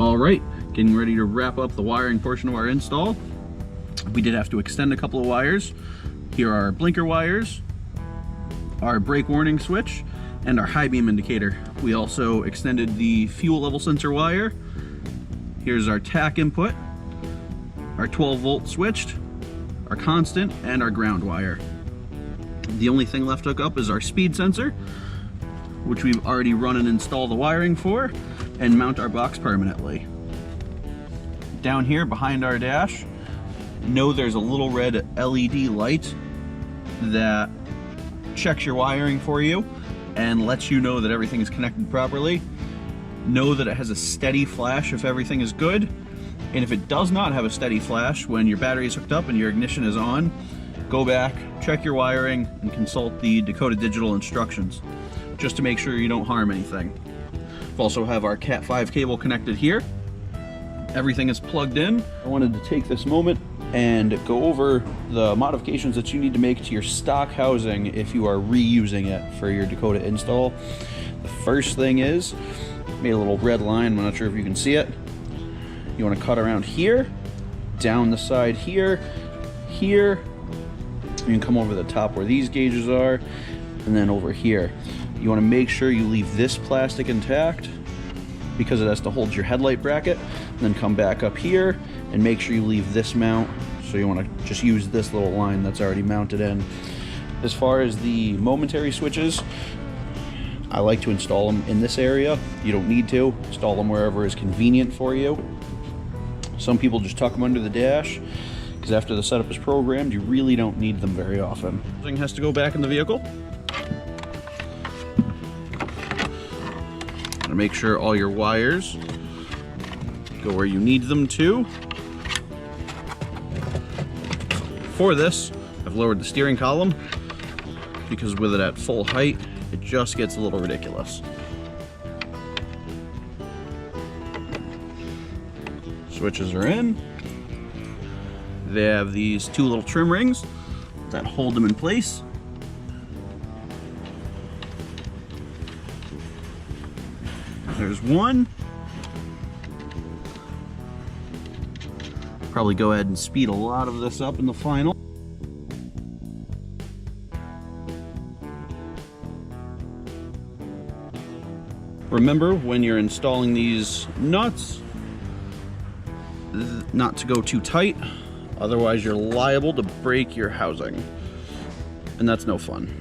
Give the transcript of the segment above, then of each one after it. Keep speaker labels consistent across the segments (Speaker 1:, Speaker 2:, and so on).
Speaker 1: All right, getting ready to wrap up the wiring portion of our install. We did have to extend a couple of wires. Here are our blinker wires, our brake warning switch, and our high beam indicator. We also extended the fuel level sensor wire. Here's our tach input, our 12-volt switched, our constant, and our ground wire. The only thing left to hook up is our speed sensor, which we've already run and installed the wiring for, and mount our box permanently. Down here behind our dash, know there's a little red LED light that checks your wiring for you and lets you know that everything is connected properly. Know that it has a steady flash if everything is good, and if it does not have a steady flash when your battery is hooked up and your ignition is on, go back, check your wiring, and consult the Dakota Digital instructions just to make sure you don't harm anything. We also have our Cat 5 cable connected here. Everything is plugged in. I wanted to take this moment and go over the modifications that you need to make to your stock housing if you are reusing it for your Dakota install. The first thing is, made a little red line, I'm not sure if you can see it. You want to cut around here, down the side here, here. You can come over the top where these gauges are, and then over here. You want to make sure you leave this plastic intact because it has to hold your headlight bracket, and then come back up here and make sure you leave this mount. So you want to just use this little line that's already mounted in. As far as the momentary switches, I like to install them in this area. You don't need to. Install them wherever is convenient for you. Some people just tuck them under the dash because after the setup is programmed, you really don't need them very often. Everything has to go back in the vehicle. Make sure all your wires go where you need them to. For this, I've lowered the steering column because with it at full height, it just gets a little ridiculous. Switches are in. They have these two little trim rings that hold them in place. There's one. Probably go ahead and speed a lot of this up in the final. Remember, when you're installing these nuts, not to go too tight, otherwise you're liable to break your housing, and that's no fun.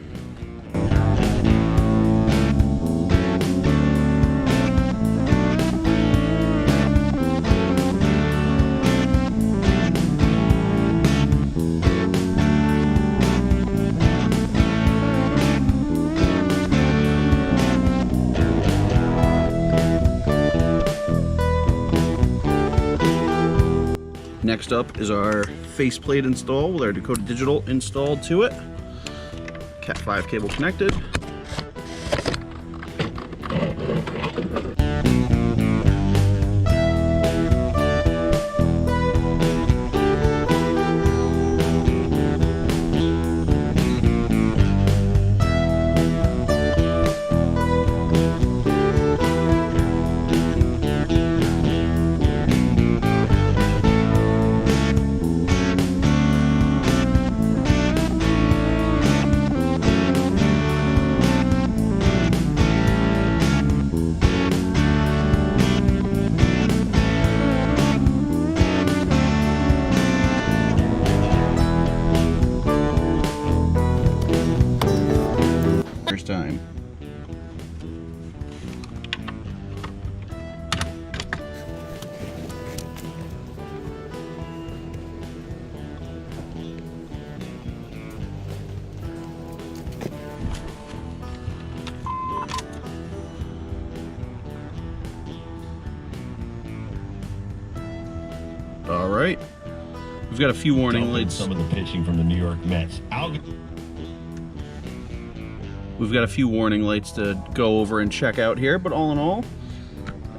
Speaker 1: Next up is our faceplate install with our Dakota Digital installed to it. Cat 5 cable connected. Time. All right, we've got a few warning lights.
Speaker 2: Some of the pitching from the New York Mets.
Speaker 1: We've got a few warning lights to go over and check out here, but all in all,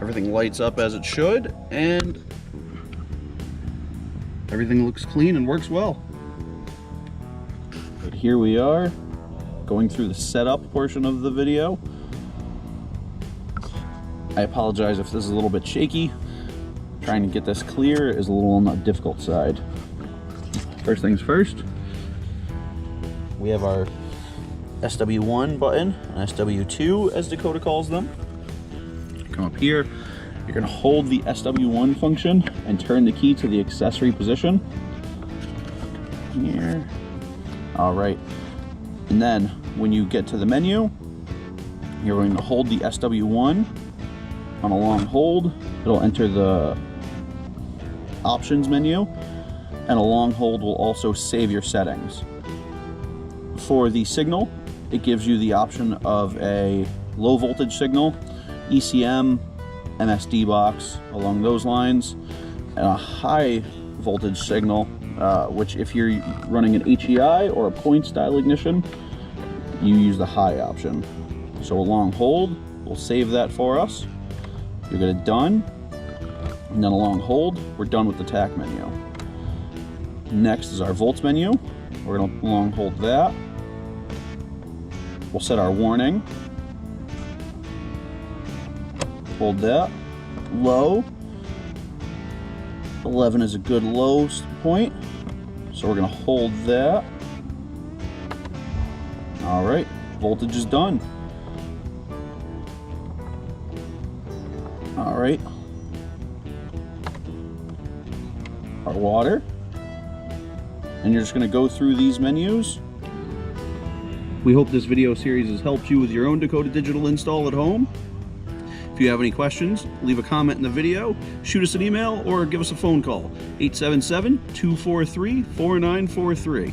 Speaker 1: everything lights up as it should, and everything looks clean and works well. But here we are, going through the setup portion of the video. I apologize if this is a little bit shaky. Trying to get this clear is a little on the difficult side. First things first, we have our SW1 button and SW2 as Dakota calls them. Come up here, you're going to hold the SW1 function and turn the key to the accessory position. Here. All right. And then when you get to the menu, you're going to hold the SW1 on a long hold. It'll enter the options menu, and a long hold will also save your settings. For the signal, it gives you the option of a low voltage signal, ECM, MSD box, along those lines, and a high voltage signal, which if you're running an HEI or a point style ignition, you use the high option. So a long hold will save that for us. You get it done, and then a long hold, we're done with the TAC menu. Next is our volts menu. We're going to long hold that. We'll set our warning. Hold that. Low. 11 is a good low point, so we're going to hold that. All right, voltage is done. All right. Our water. And you're just going to go through these menus. We hope this video series has helped you with your own Dakota Digital install at home. If you have any questions, leave a comment in the video, shoot us an email, or give us a phone call, 877-243-4943.